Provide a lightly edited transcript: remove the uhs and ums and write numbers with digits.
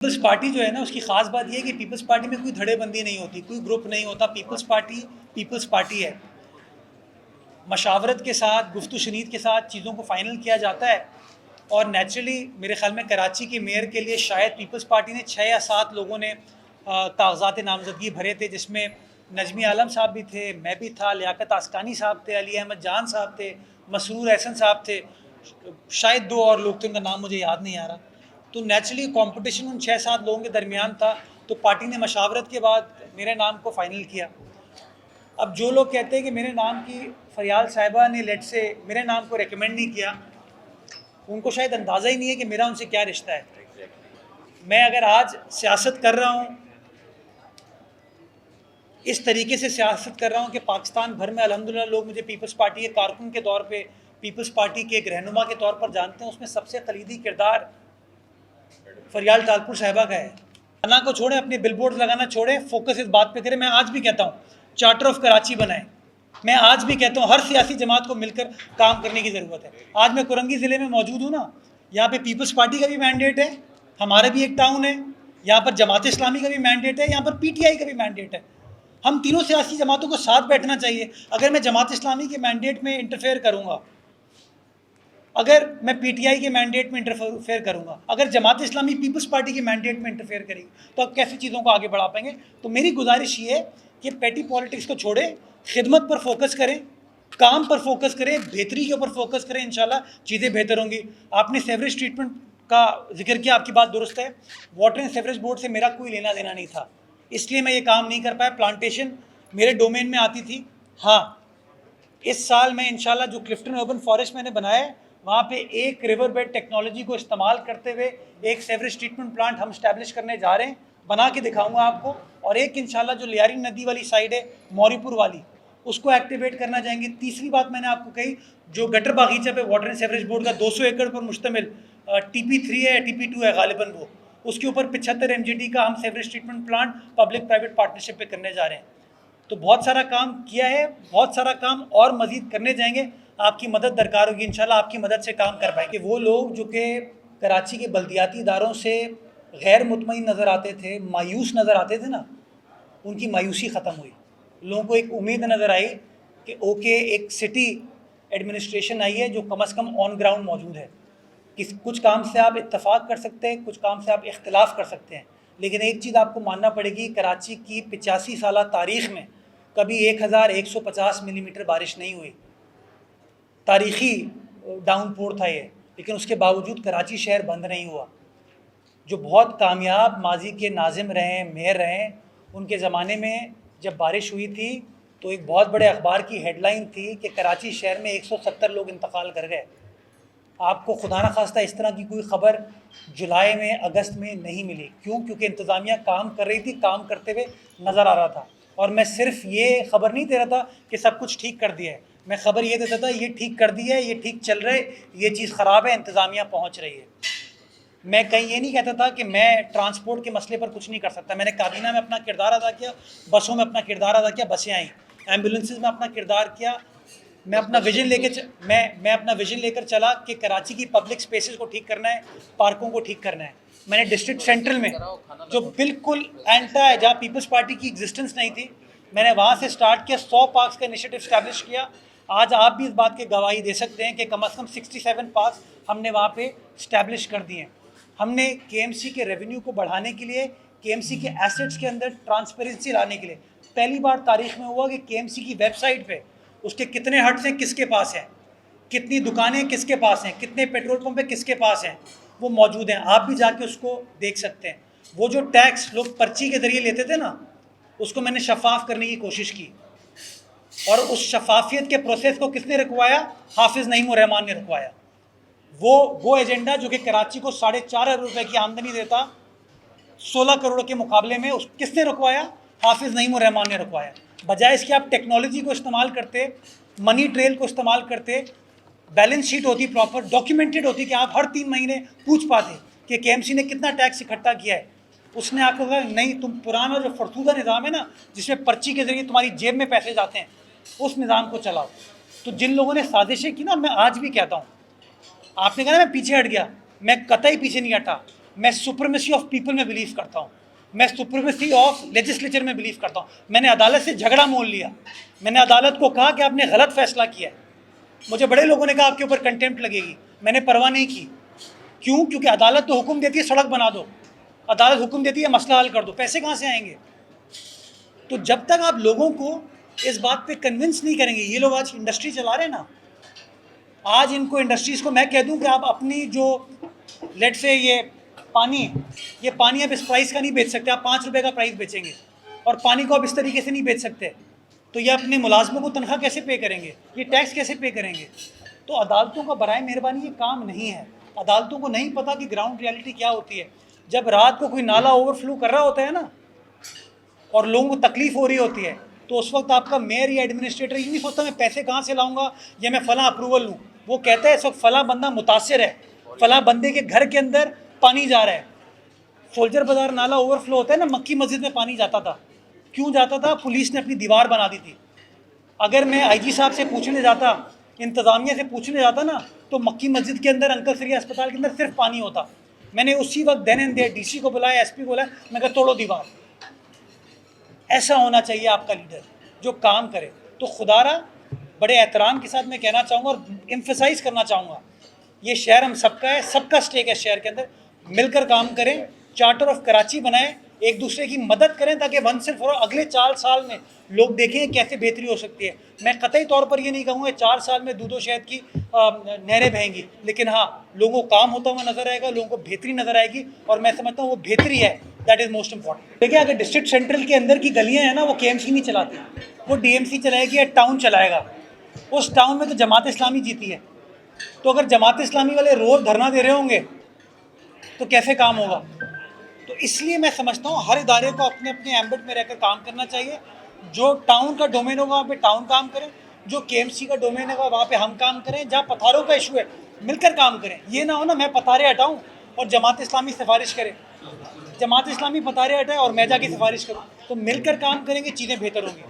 Peoples party जो है ना, उसकी ख़ास बात यह है कि पीपल्स पार्टी में कोई धड़ेबंदी नहीं होती, कोई ग्रुप नहीं होता। पीपल्स पार्टी है। मशावरत के साथ, गुफ्तु शनीद के साथ चीज़ों को फ़ाइनल किया जाता है। और नेचुरली मेरे ख़्याल में कराची के मेयर के लिए शायद पीपल्स पार्टी ने 6 या 7 लोगों ने कागज़ात नामज़दगी भरे थे, जिसमें नजमी आलम साहब भी थे, मैं भी था, लियाकत आस्कानी साहब थे, अली अहमद जान साहब थे, मसरूर एहसन साहब थे, शायद 2 और लोग थे, उनका नाम मुझे याद नहीं आ रहा। तो नेचुरली कंपटीशन उन 6-7 लोगों के दरमियान था। तो पार्टी ने मशावरत के बाद मेरे नाम को फ़ाइनल किया। अब जो लोग कहते हैं कि मेरे नाम की फरियाल साहिबा ने लेट से मेरे नाम को रेकमेंड नहीं किया, उनको शायद अंदाज़ा ही नहीं है कि मेरा उनसे क्या रिश्ता है। मैं अगर आज सियासत कर रहा हूँ, इस तरीके से सियासत कर रहा हूँ कि पाकिस्तान भर में अल्हम्दुलिल्लाह लोग मुझे पीपल्स पार्टी के कारकुन के तौर पे, पीपल्स पार्टी के एक रहनुमा के तौर पर जानते हैं। उसमें सबसे कलीदी किरदार फरियाल टालपुर साहिबा का है। खाना को छोड़ें, अपने बिलबोर्ड लगाना छोड़ें, फोकस इस बात पे करें। मैं आज भी कहता हूँ चार्टर ऑफ कराची बनाएं। मैं आज भी कहता हूँ हर सियासी जमात को मिलकर काम करने की ज़रूरत है। आज मैं कुरंगी ज़िले में मौजूद हूँ ना, यहाँ पे पीपल्स पार्टी का भी मैंडेट है, हमारा भी एक टाउन है, यहाँ पर जमात इस्लामी का भी मैंडेट है, यहाँ पर PTI का भी मैंडेट है। हम तीनों सियासी जमातों को साथ बैठना चाहिए। अगर मैं जमात इस्लामी के मैंडेट में इंटरफेयर करूँगा, अगर मैं PTI के मैंडेट में इंटरफेयर करूँगा, अगर जमात इस्लामी पीपल्स पार्टी के मैंडेट में इंटरफेयर करेगी, तो आप कैसे चीज़ों को आगे बढ़ा पाएंगे। तो मेरी गुजारिश ये है कि पेटी पॉलिटिक्स को छोड़ें, खिदमत पर फोकस करें, काम पर फोकस करें, बेहतरी के ऊपर फोकस करें। इंशाल्लाह चीज़ें बेहतर होंगी। आपने सीवरेज ट्रीटमेंट का जिक्र किया, आपकी बात दुरुस्त है। वाटर एंड सीवरेज बोर्ड से मेरा कोई लेना देना नहीं था, इसलिए मैं ये काम नहीं कर पाया। प्लांटेशन मेरे डोमेन में आती थी। हाँ, इस साल मैं इंशाल्लाह जो क्लिफ्टन अर्बन फॉरेस्ट मैंने बनाया है, वहाँ पे एक रिवर बेड टेक्नोलॉजी को इस्तेमाल करते हुए एक सीवरेज ट्रीटमेंट प्लांट हम स्टैब्लिश करने जा रहे हैं। बना के दिखाऊंगा आपको। और एक इंशाल्लाह जो लियारी नदी वाली साइड है, मौरीपुर वाली, उसको एक्टिवेट करना चाहेंगे। तीसरी बात मैंने आपको कही, जो गटर बागीचा पे वाटर एंड सीवरेज बोर्ड का 200 एकड़ पर मुश्तमिल TP3 है, TP2 है गालिबन, वो उसके ऊपर 75 MGD का हम sewerage treatment plant public private partnership पे करने जा रहे हैं। तो बहुत सारा काम किया है, बहुत सारा काम और मज़ीद करने जाएंगे। आपकी मदद दरकार होगी, इंशाल्लाह आपकी मदद से काम कर पाएंगे। वो लोग जो कि कराची के बल्दियाती इदारों से गैर मुतमईन नज़र आते थे, मायूस नज़र आते थे ना, उनकी मायूसी ख़त्म हुई। लोगों को एक उम्मीद नज़र आई कि ओके, एक सिटी एडमिनिस्ट्रेशन आई है जो कम अज़ कम ऑन ग्राउंड मौजूद है। कुछ काम से आप इत्तफाक़ कर सकते हैं, कुछ काम से आप इख्तिलाफ़ कर सकते हैं, लेकिन एक चीज़ आपको मानना पड़ेगी, कराची की 85 साल तारीख़ में कभी 1150 मिलीमीटर बारिश नहीं हुई। तारीख़ी डाउनपोर था ये, लेकिन उसके बावजूद कराची शहर बंद नहीं हुआ। जो बहुत कामयाब माजी के नाज़िम रहे हैं, मेयर रहे हैं, उनके ज़माने में जब बारिश हुई थी तो एक बहुत बड़े अखबार की हेडलाइन थी कि कराची शहर में 170 लोग इंतकाल कर गए। आपको खुदा न खास्ता इस तरह की कोई ख़बर जुलाई में, अगस्त में नहीं मिली। क्यों? क्योंकि इंतज़ामिया काम कर रही थी, काम करते हुए नज़र आ रहा था। और मैं सिर्फ ये ख़बर नहीं दे रहा था कि सब कुछ ठीक कर दिया है, मैं ख़बर ये देता था ये ठीक कर दिया है, ये ठीक चल रहा है, ये चीज़ ख़राब है, इंतज़ामिया पहुँच रही है। मैं कहीं ये नहीं कहता था कि मैं ट्रांसपोर्ट के मसले पर कुछ नहीं कर सकता। मैंने काबीना में अपना किरदार अदा किया, बसों में अपना किरदार अदा किया, बसें आई, एम्बुलेंसेज में अपना किरदार किया। मैं अपना विजन लेकर चला कि कराची की पब्लिक स्पेसेस को ठीक करना है, पार्कों को ठीक करना है। मैंने डिस्ट्रिक्ट सेंट्रल में, जो बिल्कुल एंटा है, जहाँ पीपल्स पार्टी की एग्जिस्टेंस नहीं थी, मैंने वहाँ से स्टार्ट किया। 100 पार्क्स का इनिशिएटिव स्टैब्लिश किया। आज आप भी इस बात की गवाही दे सकते हैं कि कम अज़ कम 67 पार्क्स हमने वहाँ पे स्टैब्लिश कर दिए हैं। हमने KMC के रेवेन्यू को बढ़ाने के लिए, KMC के एसेट्स के अंदर ट्रांसपेरेंसी लाने के लिए, पहली बार तारीख में हुआ कि KMC की वेबसाइट पे उसके कितने हट्स हैं, किसके पास हैं, कितनी दुकानें किसके पास हैं, कितने पेट्रोल पंप है किसके पास हैं, वो मौजूद हैं। आप भी जाके उसको देख सकते हैं। वो जो टैक्स लोग पर्ची के ज़रिए लेते थे ना, उसको मैंने शफाफ करने की कोशिश की। और उस शफाफियत के प्रोसेस को किसने रुकवाया? हाफिज़ नईमुर रहमान ने रुकवाया। वो एजेंडा जो कि कराची को 4.5 अरब रुपए की आमदनी देता, 16 करोड़ के मुकाबले में, उस किसने रुकवाया? हाफिज़ नईमुर रहमान ने रुकवाया। बजाय इसके आप टेक्नोलॉजी को इस्तेमाल करते, मनी ट्रेल को इस्तेमाल करते, बैलेंस शीट होती, प्रॉपर डॉक्यूमेंटेड होती, कि आप हर 3 महीने पूछ पाते कि KMC ने कितना टैक्स इकट्ठा किया है। उसने आपको कहा नहीं, तुम पुराना जो फरसूदा निज़ाम है ना, जिसमें पर्ची के ज़रिए तुम्हारी जेब में पैसे जाते हैं, उस निज़ाम को चलाओ। तो जिन लोगों ने साजिशें की ना, मैं आज भी कहता हूँ, आपने कहा ना मैं पीछे हट गया, मैं कतई पीछे नहीं हटा। मैं सुप्रीमेसी ऑफ पीपल में बिलीव करता हूँ, मैं सुप्रीमेसी ऑफ लेजिस्लेचर में बिलीव करता हूँ। मैंने अदालत से झगड़ा मोल लिया, मैंने अदालत को कहा कि आपने गलत फैसला किया है। मुझे बड़े लोगों ने कहा आपके ऊपर कंटेम्प्ट लगेगी, मैंने परवाह नहीं की। क्यों? क्योंकि अदालत तो हुक्म देती है सड़क बना दो, अदालत हुक्म देती है मसला हल कर दो, पैसे कहाँ से आएंगे? तो जब तक आप लोगों को इस बात पे कन्विंस नहीं करेंगे, ये लोग आज इंडस्ट्री चला रहे हैं ना, आज इनको इंडस्ट्रीज़ को मैं कह दूं कि आप अपनी जो लेट से ये पानी आप इस प्राइस का नहीं बेच सकते, आप 5 रुपये का प्राइस बेचेंगे और पानी को आप इस तरीके से नहीं बेच सकते, तो ये अपने मुलाजमों को तनख्वाह कैसे पे करेंगे, ये टैक्स कैसे पे करेंगे? तो अदालतों का बराए मेहरबानी ये काम नहीं है। अदालतों को नहीं पता कि ग्राउंड रियलिटी क्या होती है। जब रात को कोई नाला ओवरफ्लो कर रहा होता है ना और लोगों को तकलीफ हो रही होती है, तो उस वक्त आपका मेयर या एडमिनिस्ट्रेटर ये नहीं सोचता मैं पैसे कहाँ से लाऊंगा या मैं फ़लाँ अप्रूवल लूँ। वो कहता है इस वक्त फ़लाँ बंदा मुतासिर है, फ़लाँ बंदे के घर के अंदर पानी जा रहा है। सोल्जर बाज़ार नाला ओवरफ्लो होता है ना, मक्की मस्जिद में पानी जाता था। क्यों जाता था? पुलिस ने अपनी दीवार बना दी थी। अगर मैं आईजी साहब से पूछने जाता, इंतज़ामिया से पूछने जाता ना, तो मक्की मस्जिद के अंदर अंकल सरिया अस्पताल के अंदर सिर्फ पानी होता। मैंने उसी वक्त देन एंड देयर डीसी को बुलाया, एसपी को बुलाया, मैं कहा तोड़ो दीवार। ऐसा होना चाहिए आपका लीडर जो काम करे। तो खुदारा बड़े एहतराम के साथ मैं कहना चाहूँगा और एम्फसाइज़ करना चाहूँगा, ये शहर हम सबका है, सबका स्टेक है शहर के अंदर। मिलकर काम करें, चार्टर ऑफ कराची बनाएं, एक दूसरे की मदद करें ताकि वंस एंड फॉर ऑल अगले 4 साल में लोग देखें कैसे बेहतरी हो सकती है। मैं कतई तौर पर ये नहीं कहूँगा 4 साल में दूध और शहद की नहरें बहेंगी, लेकिन हाँ, लोगों को काम होता हुआ नज़र आएगा, लोगों को बेहतरी नज़र आएगी और मैं समझता हूँ वो बेहतरी है, दैट इज़ मोस्ट इंपॉर्टेंट। देखिए, अगर डिस्ट्रिक्ट सेंट्रल के अंदर की गलियाँ हैं ना, वो KMC नहीं चलाती, वो DMC चलाएगी या टाउन चलाएगा। उस टाउन में तो जमात इस्लामी जीती है, तो अगर जमात इस्लामी वाले रोज़ धरना दे रहे होंगे तो कैसे काम होगा? तो इसलिए मैं समझता हूँ हर इदारे को अपने अपने एम्बिट में रहकर काम करना चाहिए। जो टाउन का डोमेन होगा वहाँ पे टाउन काम करें, जो KMC का डोमेन होगा वहाँ पे हम काम करें। जहाँ पथारों का इशू है मिलकर काम करें। ये ना हो ना मैं पथारे हटाऊँ और जमात इस्लामी सिफारिश करे, जमात इस्लामी पथारे हटाए और मैं जाके सिफारिश करूँ। तो मिलकर काम करेंगे, चीज़ें बेहतर होंगी।